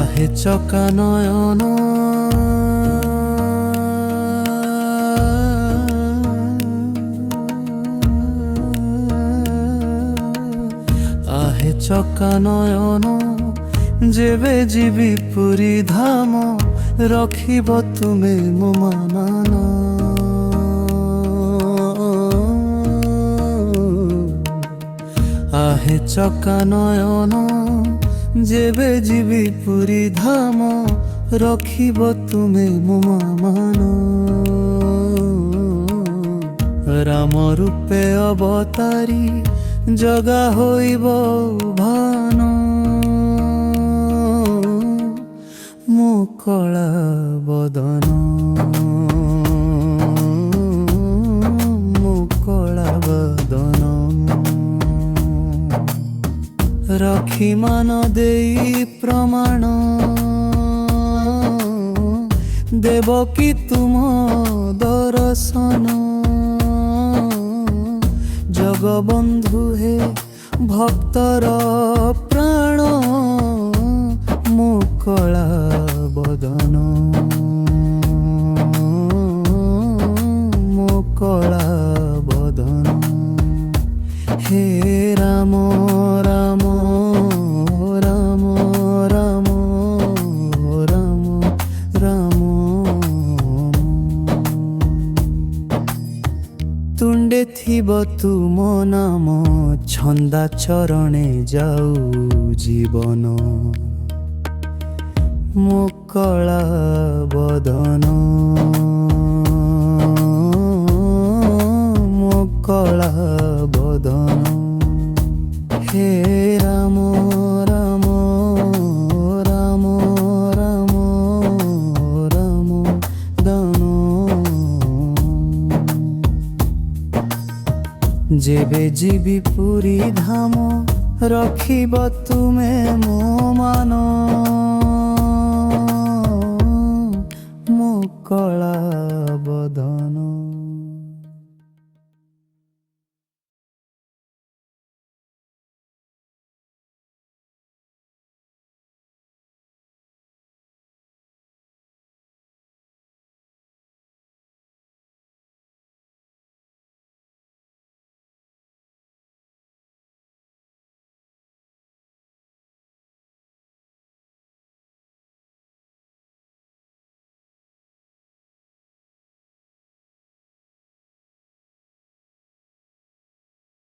আহে চকা নয়ন আহে চকা নয়ন যেবে ଯିବି ପୁରୀ ଧାମ ରଖିବ ତୁମେ ମୋ ମାନ আহে চকা নয়ন যেবে ଯିବି ପୁରୀ ଧାମ ରଖିବ ତୁମେ ମୋ ମାନ ରାମ ରୂପେ ଅବତାରୀ ଜଗା ହୋଇବ ଭାନ ମୋ କଳା ବଦନ ମୋ କଳା ବଦନ ରଖି ମାନ ଦେଇ ପ୍ରମାଣ ଦେବ କି ତୁମ ଦର୍ଶନ ଜଗବନ୍ଧୁ ହେ ଭକ୍ତର ପ୍ରାଣ ମୋ କଳା ବଦନ ମୋ କଳା ବଦନ ହେ ରାମ ରାମ ରାମ ରାମ ରାମ ରାମ ତୁଣ୍ଡେ ଥିବ ତୁମ ନାମ ଛନ୍ଦା ଚରଣେ ଯାଉ ଜୀବନ ମୋ କଳା ବଦନ ମୋ କଳା ବଦନ ହେ ରାମ ରାମ ରାମ ରାମ ରାମ ଦନ ଯେବେ ଯିବି ପୁରୀ ଧାମ ରଖିବ ତୁମେ ମୋ